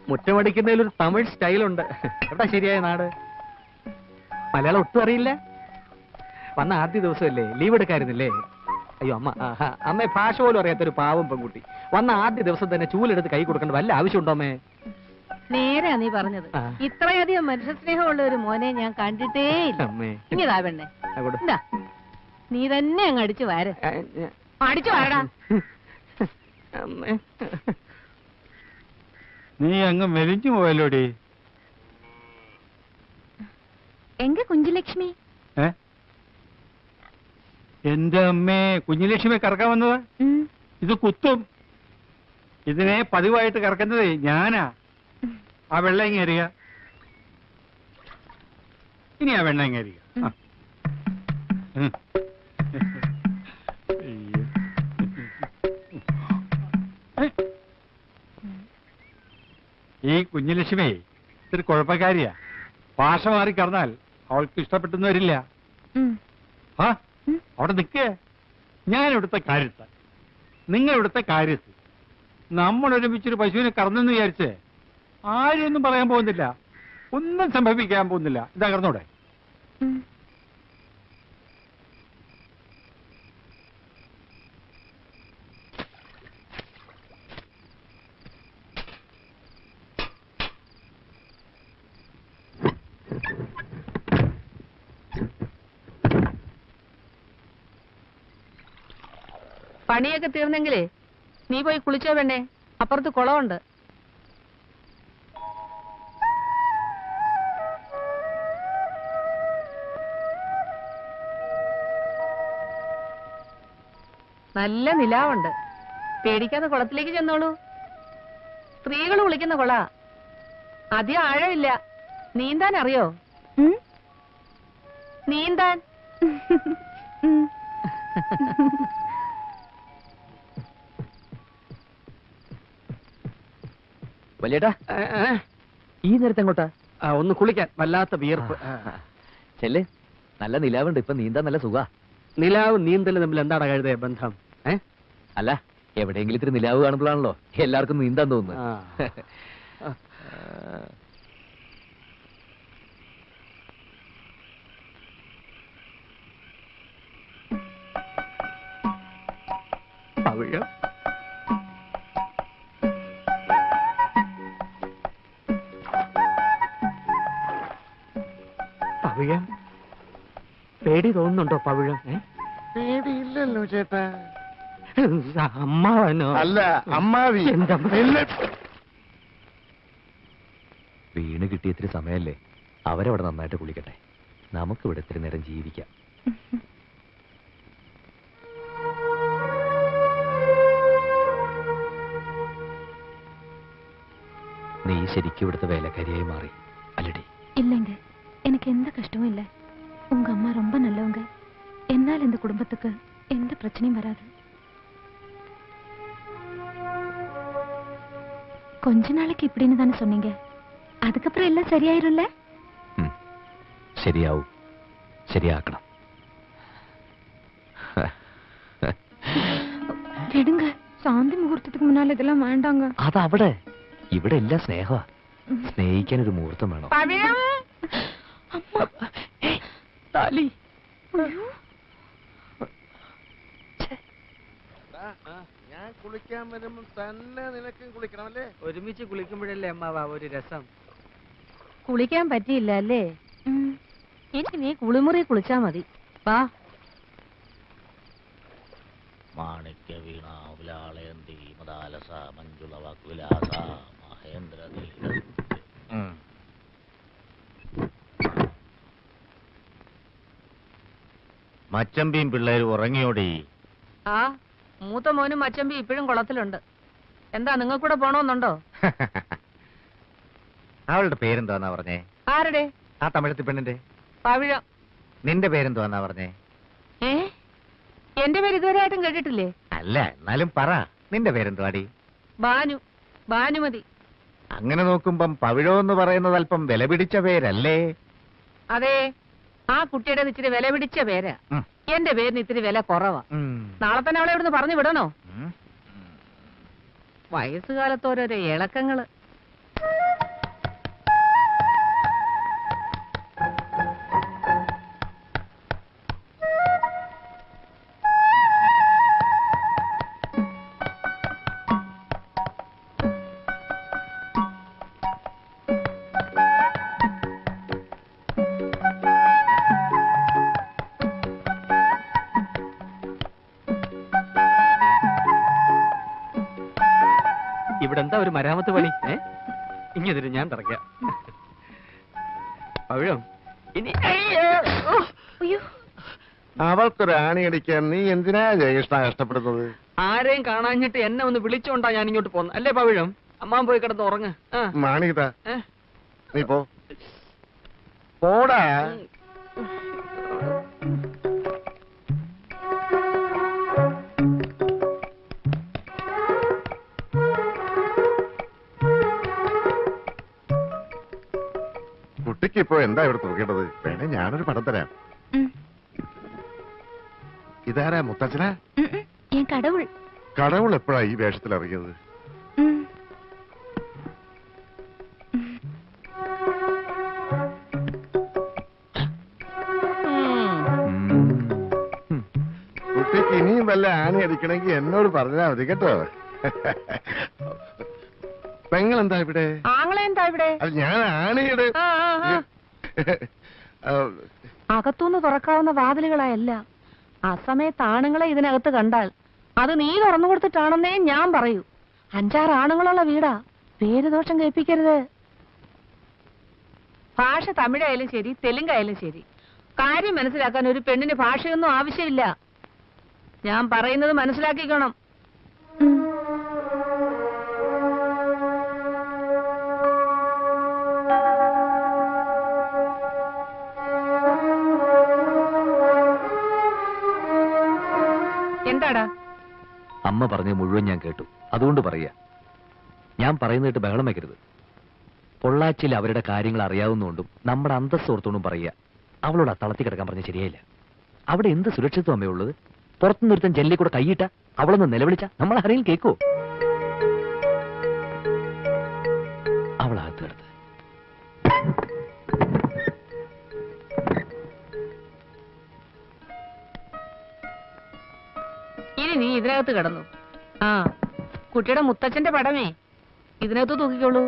മുറ്റമടിക്കുന്നതിലൊരു തമിഴ് സ്റ്റൈലുണ്ട്. എവിടെ ശരിയായ നാട്? മലയാളം ഒട്ടും അറിയില്ല. വന്ന ആദ്യ ദിവസമല്ലേ, ലീവ് എടുക്കായിരുന്നില്ലേ? അയ്യോ അമ്മ, അമ്മ ഭാഷ പോലും അറിയാത്തൊരു പാവം പെൺകുട്ടി. വന്ന ആദ്യ ദിവസം തന്നെ ചൂലെടുത്ത് കൈ കൊടുക്കേണ്ട വല്ല ആവശ്യമുണ്ടോ അമ്മേ? നേരെ നീ പറഞ്ഞത്. ഇത്രയധികം മനുഷ്യ സ്നേഹമുള്ള ഒരു മോനെ ഞാൻ കണ്ടിട്ടേ ഇല്ല. ഇങ്ങതാ പെണ്ണെ, നീ തന്നെ അങ്ങ് അടിച്ചു വാര. അടിച്ചു വാരടാ. നീ അങ്ങ് മെലിഞ്ഞു പോയല്ലോടി. എങ്ക കുഞ്ചുലക്ഷ്മി? എന്റെ അമ്മേ, കുഞ്ഞുലക്ഷ്മി കറക്കാൻ വന്നതാ? ഇത് കുത്തും. ഇതിനെ പതിവായിട്ട് കറക്കുന്നത് ഞാനാ. ആ വെള്ളം ഇങ്ങ അറിയ. ഇനി ആ വെള്ളം ഇങ്ങ അറിയ. ഈ കുഞ്ഞുലക്ഷ്മി ഇത്തിരി കുഴപ്പക്കാരിയാ. ഭാഷ മാറി കറന്നാൽ അവൾക്ക് ഇഷ്ടപ്പെട്ടെന്ന് വരില്ല. ആ അവിടെ നിൽക്കേ. ഞാൻ ഇവിടുത്തെ കാര്യത്ത്, നിങ്ങൾ ഇവിടുത്തെ കാര്യത്ത്. നമ്മൾ ഒരുമിച്ചൊരു പശുവിനെ കറന്നെന്ന് വിചാരിച്ചേ ആരും ഒന്നും പറയാൻ പോകുന്നില്ല, ഒന്നും സംഭവിക്കാൻ പോകുന്നില്ല. ഇതാ കറന്നൂടെ? പണിയൊക്കെ തീർന്നെങ്കിലേ നീ പോയി കുളിച്ചോ വേണ്ടേ? അപ്പുറത്ത് കുളമുണ്ട്. നല്ല നിലാവുണ്ട്. പേടിക്കാതെ കുളത്തിലേക്ക് ചെന്നോളൂ. സ്ത്രീകൾ കുളിക്കുന്ന കുള. അധികം ആഴമില്ല. നീന്താൻ അറിയോ? നീന്താൻ. വലിയേട്ടാ, ഈ നേരത്തെ എങ്ങോട്ടാ? ഒന്ന് കുളിക്കാൻ. വല്ലാത്ത വിയർപ്പ്. ചെല്ല്, നല്ല നിലാവുണ്ട്. ഇപ്പൊ നീന്താൻ നല്ല സുഖ. നിലാവും നീന്തലും തമ്മിൽ എന്താണ് കഴുതേ ബന്ധം? അല്ല, എവിടെയെങ്കിലും ഇത്തിരി നിലാവ് കാണുമ്പോഴാണല്ലോ എല്ലാവർക്കും നീന്താൻ തോന്നുന്നത്. പവിഴം പവിഴം പേടി തോന്നുന്നുണ്ടോ? പവിഴം പേടിയില്ലല്ലോ ചേട്ടാ. അമ്മാവനോ? അല്ല, അമ്മാവി. വീണ് കിട്ടിയ ഇത്തിരി സമയല്ലേ, അവരവിടെ നന്നായിട്ട് കുളിക്കട്ടെ. നമുക്കിവിടെ ഇത്തിരി നേരം ജീവിക്കാം. നീ ശരിക്കും ഇവിടുത്തെ വേലക്കാരിയായി മാറി അല്ലടി? இல்லைங்க, எனக்கு எந்த கஷ்டமும் இல்லை. உங்க அம்மா ரொம்ப நல்லவங்க. என்னால் இந்த குடும்பத்துக்கு எந்த பிரச்சனையும் வராது. கொஞ்ச நாளைக்கு இப்படின்னு தானே சொன்னீங்க. அதுக்கப்புறம் எல்லாம் சரியாயிரும்ல? ശരിയാവും, ശരിയാക്കണം. விடுங்க, சாந்தி முகூர்த்தத்துக்கு முன்னால இதெல்லாம் வேண்டாங்க. അത് അവിടെ. ഇവിടെ എല്ലാം സ്നേഹമാ. സ്നേഹിക്കാൻ ഒരു മുഹൂർത്തം വേണം. ഞാൻ കുളിക്കാൻ വരുമ്പോ തന്നെ നിനക്കും കുളിക്കണമല്ലേ? ഒരുമിച്ച് കുളിക്കുമ്പോഴല്ലേ അമ്മാവാ ഒരു രസം. കുളിക്കാൻ പറ്റിയില്ല അല്ലേ? ഇനി നീ കുളിമുറി കുളിച്ചാ മതി. വാ. മാണിക്യ വീണ വിലാളയന്തി മദാലസ മഞ്ജുള വാക്വിലാസ മഹേന്ദ്ര. മച്ചമ്പിയും പിള്ളേരും ഉറങ്ങിയോടി? ആ, മൂത്ത മോനും മച്ചമ്പി ഇപ്പോഴും കുളത്തിലുണ്ട്. എന്താ, നിങ്ങൾക്കൂടെ പോണോന്നുണ്ടോ? അവളുടെ പേരെന്താന്നാ പറഞ്ഞേ? ആരുടെ? ആ തമിഴത്തി പെണ്ണിന്റെ. പവിഴം. നിന്റെ പേരെന്താന്നാ പറഞ്ഞേ? എന്റെ പേര് ഇതുവരെ ആയിട്ടും കേട്ടിട്ടില്ലേ? അല്ല, എന്നാലും പറ, നിന്റെ പേരെന്തുവാടി? ബാനു. ഭാനുമതി. അങ്ങനെ നോക്കുമ്പം പവിഴോ എന്ന് പറയുന്നത് അല്പം വില പിടിച്ച പേരല്ലേ? അതെ, ആ കുട്ടിയുടെ ഇച്ചിരി വില പിടിച്ച പേരാ. എന്റെ പേരിന് ഇത്തിരി വില കുറവാ. നാളെ തന്നെ അവളെ ഇവിടുന്ന് പറഞ്ഞു വിടണോ? വയസ്സുകാലത്ത് ഓരോരോ ഇളക്കങ്ങള്. എന്താ ഒരു മരാമത്ത് പണി? ഇങ്ങനെ ഞാൻ തറയ്ക്കാം. പവിഴം ഇനി അയ്യോ, അവൾക്കൊരു ആണിയടിക്കാൻ നീ എന്തിനാ ജയകൃഷ്ണ കഷ്ടപ്പെടുന്നത്? ആരെയും കാണാഞ്ഞിട്ട് എന്നെ ഒന്ന് വിളിച്ചോണ്ടാ ഞാൻ ഇങ്ങോട്ട് പോന്നു. അല്ലേ പവിഴം? അമ്മാൻ പോയി കിടന്ന് ഉറങ്ങ്. മാണികത, നീ പോടാ. കുട്ടിക്ക് ഇപ്പോ എന്താ ഇവിടെ തൂക്കേണ്ടത്? വേണേ ഞാനൊരു പടം തരാം. ഇതാരാ, മുത്തച്ഛനാ? കടവുൾ എപ്പോഴാ ഈ വേഷത്തിൽ ഇറങ്ങിയത്? കുട്ടിക്ക് ഇനിയും വല്ല ആണി അടിക്കണമെങ്കിൽ എന്നോട് പറഞ്ഞാൽ മതി കേട്ടോ. പെങ്ങളെന്താ ഇവിടെ? അത് ഞാൻ ആണിയുടെ അകത്തുനിന്ന് തുറക്കാവുന്ന വാതിലുകളായല്ല. ആ സമയത്ത് ആണുങ്ങളെ ഇതിനകത്ത് കണ്ടാൽ അത് നീ തുറന്നു കൊടുത്തിട്ടാണെന്നേ ഞാൻ പറയൂ. 5-6 ആണുങ്ങളുള്ള വീടാ. പേര് ദോഷം കേൾപ്പിക്കരുത്. ഭാഷ തമിഴായാലും ശരി, തെലുങ്കായാലും ശരി, കാര്യം മനസ്സിലാക്കാൻ ഒരു പെണ്ണിന് ഭാഷയൊന്നും ആവശ്യമില്ല. ഞാൻ പറയുന്നത് മനസ്സിലാക്കിക്കണം. എന്താടാ? അമ്മ പറഞ്ഞ മുഴുവൻ ഞാൻ കേട്ടു. അതുകൊണ്ട് പറയാ, ഞാൻ പറയുന്നിട്ട് ബഹളം വെക്കരുത്. പൊള്ളാച്ചിയിൽ അവരുടെ കാര്യങ്ങൾ അറിയാവുന്നതുകൊണ്ടും നമ്മുടെ അന്തസ്സോർത്തോണ്ടും പറയുക, അവളോട് ആ തളത്തി കിടക്കാൻ പറഞ്ഞ ശരിയായില്ല. അവിടെ എന്ത് സുരക്ഷിതത്വം അമ്മേ ഉള്ളത്? പുറത്തുനിന്നൊരുത്തൻ ജെല്ലി കൂടെ കൈയിട്ട, അവളൊന്ന് നിലവിളിച്ച നമ്മൾ ആരെങ്കിലും കേൾക്കോ? അവളകത്ത് കിടത്ത്. ഇനി നീ ഇതിനകത്ത് കിടന്നു. ആ, കുട്ടിയുടെ മുത്തച്ഛന്റെ പടമേ ഇതിനകത്ത് തൂക്കിക്കോളൂ.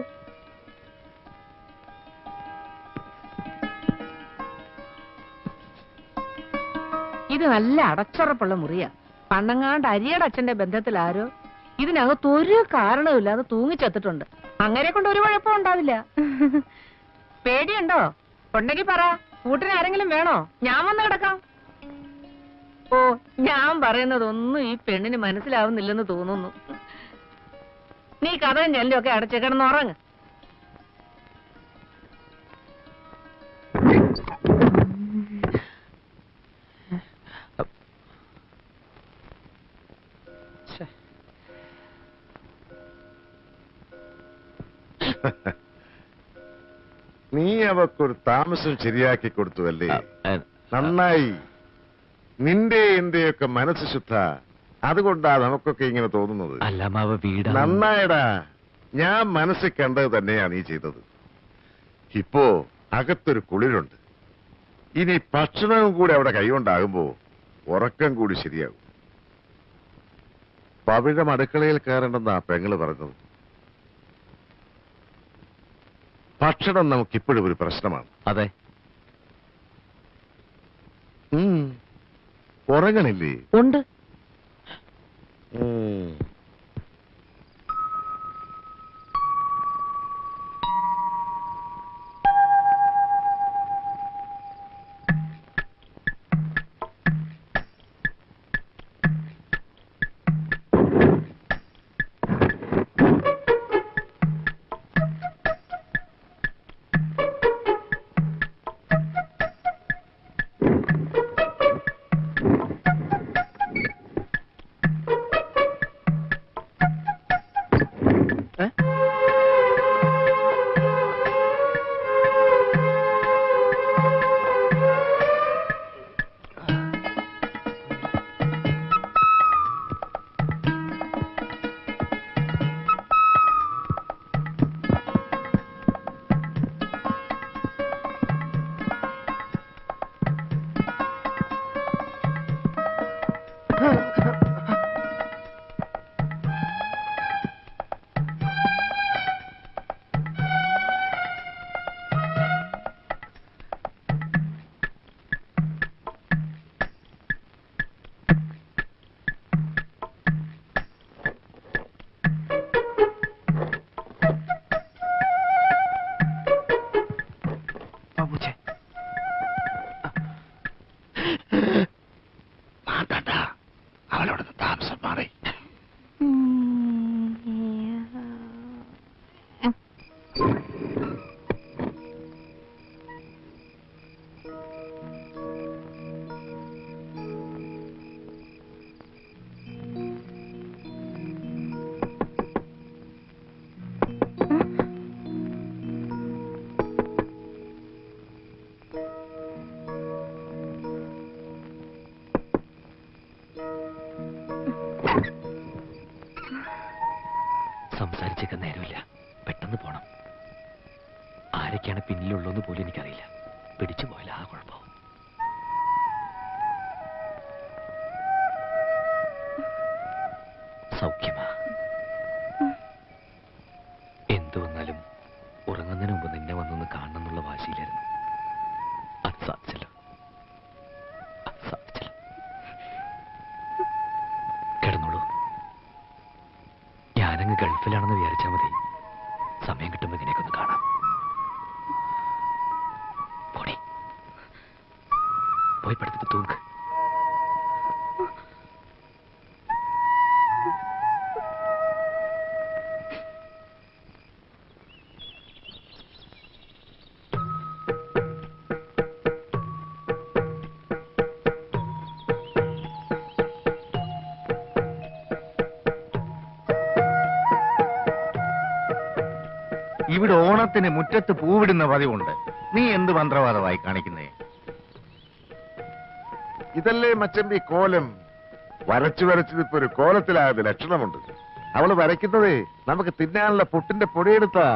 ഇത് നല്ല അടച്ചുറപ്പുള്ള മുറിയാ. പണ്ടങ്ങാണ്ട് അരിയുടെ അച്ഛന്റെ ബന്ധത്തിൽ ആരോ ഇതിനകത്ത് ഒരു കാരണവുമില്ലാതെ തൂങ്ങിച്ചെത്തിട്ടുണ്ട്. അങ്ങനെ കൊണ്ട് ഒരു കുഴപ്പം ഉണ്ടാവില്ല. പേടിയുണ്ടോ? ഉണ്ടെങ്കിൽ പറ. കൂട്ടിന് ആരെങ്കിലും വേണോ? ഞാൻ വന്ന് കിടക്കാം. ഓ, ഞാൻ പറയുന്നതൊന്നും ഈ പെണ്ണിന് മനസ്സിലാവുന്നില്ലെന്ന് തോന്നുന്നു. നീ കഥയും ചെല്ലൊക്കെ അടച്ച് കിടന്നുറങ്ങ്. നീ അവക്കൊരു താമസം ശരിയാക്കി കൊടുത്തുവല്ലേ? നന്നായി. നിന്റെ എന്റെയൊക്കെ മനസ്സ് ശുദ്ധ. അതുകൊണ്ടാ നമുക്കൊക്കെ ഇങ്ങനെ തോന്നുന്നത്. നന്നായടാ. ഞാൻ മനസ്സിൽ കണ്ടത് തന്നെയാ നീ ചെയ്തത്. ഇപ്പോ അകത്തൊരു കുളിരുണ്ട്. ഇനി ഭക്ഷണവും കൂടി അവിടെ കൈകൊണ്ടാകുമ്പോ ഉറക്കം കൂടി ശരിയാകും. പവിഴം അടുക്കളയിൽ കയറേണ്ടെന്നാ പെങ്ങള് പറഞ്ഞത്. ഭക്ഷണം നമുക്കിപ്പോഴും ഒരു പ്രശ്നമാണ്. അതെ. ഉറങ്ങണില്ലേ? ഉണ്ട്. പെട്ടെന്ന് പോണം. ആരൊക്കെയാണ് പിന്നിലുള്ളതെന്ന് പോലും എനിക്കറിയില്ല. പിടിച്ചു പോയാൽ ആ കുഴപ്പമാവും. സൗഖ്യമാ? എന്തു വന്നാലും ഉറങ്ങുന്നതിന് മുമ്പ് നിന്നെ വന്നൊന്ന് കാണണം എന്നുള്ള വാശിയിലായിരുന്നു. അത് സാധിച്ചല്ലോ. കിടന്നോളൂ. ഞാനങ്ങ് ഗൾഫിലാണെന്ന് വിചാരിച്ചാൽ മതി. സമയം കിട്ടുമ്പോ ഇങ്ങനെയൊക്കെ ഒന്ന് കാണാം. പോയി പടുത്തിട്ട് തൂക്ക്. ഇവിടെ ഓണത്തിന് മുറ്റത്ത് പൂവിടുന്ന പതിവുണ്ട്. നീ എന്ത് മന്ത്രവാദമായി കാണിക്കുന്നേ? ഇതല്ലേ മച്ചമ്പി കോലം? വരച്ചു വരച്ചതിപ്പോ ഒരു കോലത്തിലായത് ലക്ഷണമുണ്ട്. അവള് വരയ്ക്കുന്നതേ നമുക്ക് തിന്നാനുള്ള പുട്ടിന്റെ പൊടിയെടുത്താ.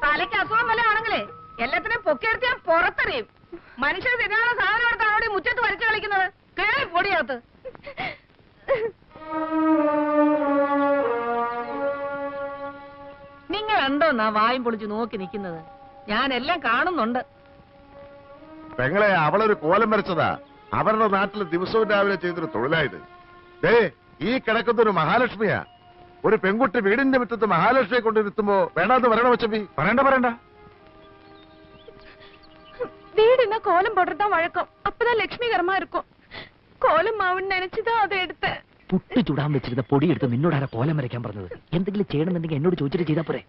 തലയ്ക്ക് അസുഖം വല്ല ആണെങ്കിലേ എല്ലാത്തിനും പൊക്കിയെടുത്ത് ഞാൻ പുറത്തെറിയും. മനുഷ്യർ തിന്നാനുള്ള സാധനം എടുത്താണ് അവിടെ മുറ്റത്ത് വരച്ചു കളിക്കുന്നത്. കേറി പൊടിയകത്ത്. നിങ്ങൾ എന്തോന്നാ വായും പൊളിച്ച് നോക്കി നിൽക്കുന്നത്? ഞാൻ എല്ലാം കാണുന്നുണ്ട്. പെങ്ങളെ, അവളൊരു കോലം വരച്ചതാ. അവരുടെ നാട്ടിൽ ദിവസവും രാവിലെ ചെയ്തൊരു തൊഴിലായത്. ദേ, ഈ കിടക്കുന്നൊരു മഹാലക്ഷ്മിയാ. ഒരു പെൺകുട്ടി വീടിന്റെ മുറ്റത്ത് മഹാലക്ഷ്മിയെ കൊണ്ടിരുത്തുമ്പോ വേണ്ടാന്ന് പറയണ മച്ചമ്പി? പറയണ്ട. வீடுனா கோலம் போடுறதா வழக்கம். அப்பதான் லட்சுமிகரமா இருக்கும். கோலம் மாவுன்னு நினைச்சுதான் அதை எடுத்தேன். പുട്ട് ചുടാൻ വെച്ചിരുന്ന പൊടിയെടുത്ത് നിന്നോടാരാ കോലം വരയ്ക്കാൻ പറഞ്ഞത്? എന്തെങ്കിലും ചെയ്യണമെന്നുണ്ടെങ്കിൽ എന്നോട് ചോദിച്ചിട്ട് ചെയ്താ പോരെ?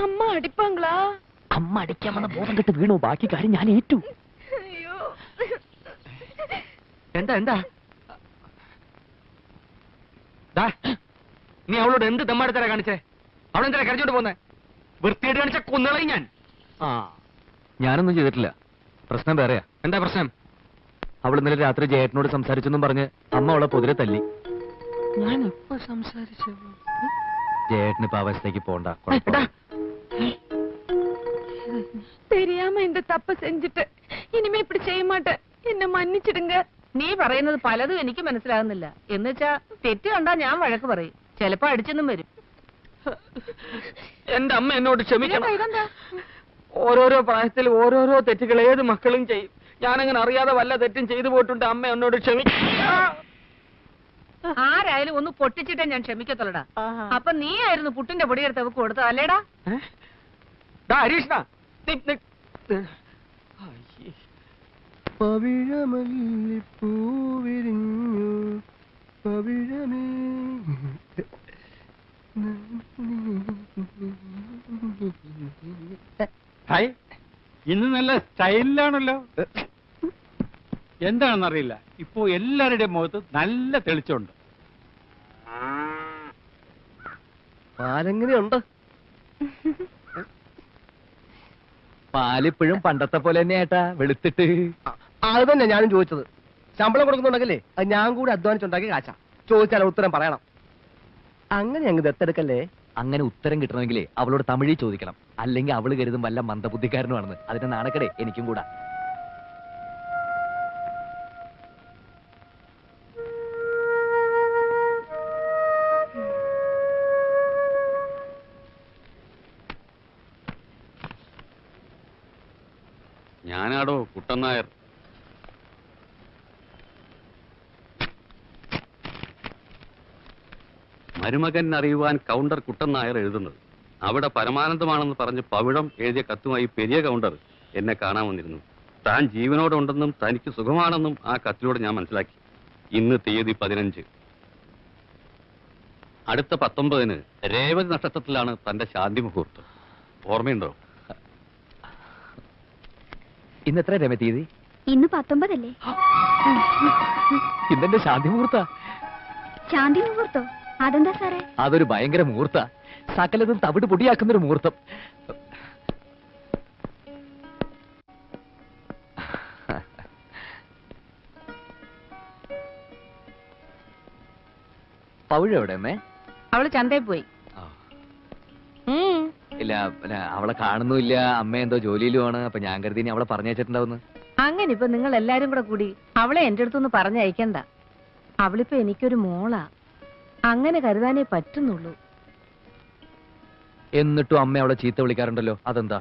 അമ്മ അടിപ്പാங்களா? അമ്മ അടിക്കാൻ വന്ന ബോധം കെട്ട് വീണു. ബാക്കി കാര്യം ഞാൻ ഏറ്റു. എന്താ നീ അവളോട് എന്ത് തെമ്മാടത്തരാ കാണിച്ചേ? അവളെന്താ കരഞ്ഞോണ്ട് പോന്നെ? വൃത്തിയായിട്ട് കാണിച്ച കൊന്നുകളയും ഞാൻ. ഞാനൊന്നും ചെയ്തിട്ടില്ല. പ്രശ്നം വേറെയാ. എന്താ പ്രശ്നം? അവൾ ഇന്നലെ രാത്രി ജയേട്ടനോട് സംസാരിച്ചെന്നും പറഞ്ഞ് അമ്മ അവളെ പൊതിരെ തല്ലി. ഞാൻ എപ്പോ സംസാരിച്ചു? ജയേട്ടന് ഇപ്പൊ അവസ്ഥയ്ക്ക് പോണ്ട. தெரியாம இந்த தப்பு செஞ்சுட்டு இனிமே இப்படி செய்ய மாட்டேன். என்ன மன்னிச்சிடுங்க. നീ പറയുന്നത് പലതും എനിക്ക് മനസ്സിലാകുന്നില്ല. എന്നുവെച്ചാ തെറ്റ് കണ്ടാ ഞാൻ വഴക്ക് പറയും. ചിലപ്പോ അടിച്ചെന്നും വരും. എന്റെ അമ്മ എന്നോട് ക്ഷമിക്കണം. ഓരോരോ പ്രായത്തിൽ ഓരോരോ തെറ്റുകൾ ഏത് മക്കളും ചെയ്യും. ഞാനങ്ങനെ അറിയാതെ വല്ല തെറ്റും ചെയ്തു പോയിട്ടുണ്ട്. അമ്മ എന്നോട് ക്ഷമിക്കണം. ആരായാലും ഒന്ന് പൊട്ടിച്ചിട്ടേ ഞാൻ ക്ഷമിക്കത്തുള്ളടാ. അപ്പൊ നീ ആയിരുന്നു പുട്ടിന്റെ പൊടിയെടുത്ത് അവക്ക് കൊടുത്തത് അല്ലേടാ? ഹരീഷ്ണ, പവിഴമല്ലിപ്പൂവിരിഞ്ഞു പവിഴമേ. ഹായ്, ഇന്ന് നല്ല സ്റ്റൈലിലാണല്ലോ. എന്താണെന്നറിയില്ല, ഇപ്പോ എല്ലാവരുടെയും മുഖത്ത് നല്ല തെളിച്ചമുണ്ട്. പാലെങ്ങനെയുണ്ട്? പാലിപ്പോഴും പണ്ടത്തെ പോലെ തന്നെ ഏട്ടാ, വെളുത്തിട്ട്. അത് തന്നെ ഞാനും ചോദിച്ചത്. ശമ്പളം കൊടുക്കുന്നുണ്ടെങ്കിലേ അത് ഞാൻ കൂടി അധ്വാനിച്ചുണ്ടാക്കി കാശാ. ചോദിച്ചാൽ ഉത്തരം പറയണം. അങ്ങനെ അങ്ങ് ദത്തെടുക്കല്ലേ. അങ്ങനെ ഉത്തരം കിട്ടണമെങ്കിലേ അവളോട് തമിഴിൽ ചോദിക്കണം. അല്ലെങ്കിൽ അവള് കരുതും വല്ല മന്ദബുദ്ധിക്കാരനുമാണെന്ന്. അതിന്റെ നാണക്കടേ എനിക്കും കൂടാ. ഞാനാടോ കുട്ടൻ നായർ. മരുമകൻ അറിയുവാൻ കൗണ്ടർ കുട്ടൻ നായർ എഴുതുന്നത്. അവിടെ പരമാനന്ദമാണെന്ന് പറഞ്ഞ് പവിഴം എഴുതിയ കത്തുമായി പെരിയ കൗണ്ടർ എന്നെ കാണാൻ വന്നിരുന്നു. താൻ ജീവനോടുണ്ടെന്നും തനിക്ക് സുഖമാണെന്നും ആ കത്തിലൂടെ ഞാൻ മനസ്സിലാക്കി. ഇന്ന് തീയതി 15. അടുത്ത 19-ന് രേവതി നക്ഷത്രത്തിലാണ് തന്റെ ശാന്തി മുഹൂർത്തം. ഓർമ്മയുണ്ടോ? ഇന്ന് എത്ര രമ തീയതി? ഇന്ന് 19 അല്ലേ? ഇന്നെന്റെ ശാന്തി മുഹൂർത്ത. ശാന്തി മുഹൂർത്തോ? അതെന്താ സാറേ? അതൊരു ഭയങ്കര മുഹൂർത്ത. സകലതും തവിട് പൊടിയാക്കുന്നൊരു മുഹൂർത്തം. പവിഴ എവിടെ? അവള് ചന്തയിൽ പോയി. ഇല്ല പിന്നെ അവളെ കാണുന്നുമില്ല, അമ്മ എന്തോ ജോലിയിലുമാണ്. അപ്പൊ ഞാൻ കരുതി ഇനി അവളെ പറഞ്ഞയച്ചിട്ടുണ്ടാവുന്നു. അങ്ങനെ ഇപ്പൊ നിങ്ങൾ എല്ലാരും കൂടെ കൂടി അവളെ എന്റെ അടുത്തൊന്ന് പറഞ്ഞയക്കണ്ട. അവളിപ്പോ എനിക്കൊരു മോളാ, അങ്ങനെ കരുതാനേ പറ്റുന്നുള്ളൂ. എന്നിട്ടും അമ്മ അവളെ ചീത്ത വിളിക്കാറുണ്ടല്ലോ, അതെന്താ?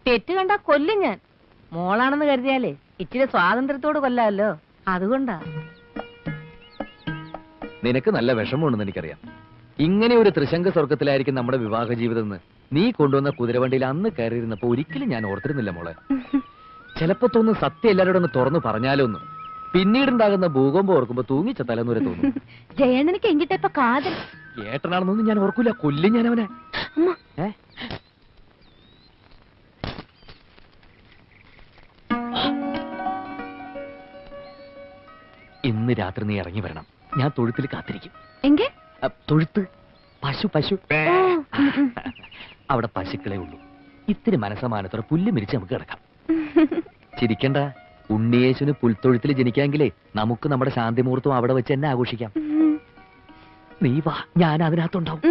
തെറ്റ് കണ്ടാ കൊല്ലും ഞാൻ. മോളാണെന്ന് കരുതിയാലേ ഇച്ചിരി സ്വാതന്ത്ര്യത്തോട് കൊല്ലാമല്ലോ, അതുകൊണ്ടാ. നിനക്ക് നല്ല വിഷമമുണ്ടെന്ന് എനിക്കറിയാം. ഇങ്ങനെ ഒരു ത്രിശങ്ക സ്വർഗത്തിലായിരിക്കും നമ്മുടെ വിവാഹ ജീവിതം എന്ന് നീ കൊണ്ടുവന്ന കുതിരവണ്ടിയിൽ അന്ന് കയറിയിരുന്നപ്പോ ഒരിക്കലും ഞാൻ ഓർത്തിരുന്നില്ല മോളെ. ചിലപ്പോ തോന്നും സത്യം എല്ലാവരോടും ഒന്ന് തുറന്നു പറഞ്ഞാലോന്നും. പിന്നീടുണ്ടാകുന്ന ഭൂകമ്പം ഓർക്കുമ്പോ തൂങ്ങിച്ച തലന്നൂരെ തോന്നും. ജയണ്ണനിക്ക് എങ്കിട്ട ഇപ്പൊ കാതൽ ഏട്ടനാണെന്നൊന്നും ഞാൻ ഓർക്കൂല, കൊല്ലും ഞാൻ അവനെ. ഇന്ന് രാത്രി നീ ഇറങ്ങി വരണം. ഞാൻ തൊഴുത്തിൽ കാത്തിരിക്കും. എങ്കിൽ തൊഴുത്ത് പശു പശു അവിടെ പശുക്കളെ ഉള്ളൂ. ഇത്തിരി മനസ്സമാനത്തോടെ പുല്ല് മിരിച്ച് നമുക്ക് കിടക്കാം. ചിരിക്കണ്ട, ഉണ്ണിയേശുവിന് പുൽത്തൊഴുത്തിൽ ജനിക്കാമെങ്കിലേ നമുക്ക് നമ്മുടെ ശാന്തി മുഹൂർത്തം അവിടെ വെച്ച് തന്നെ ആഘോഷിക്കാം. നീ വാ, ഞാൻ അതിനകത്തുണ്ടാവും.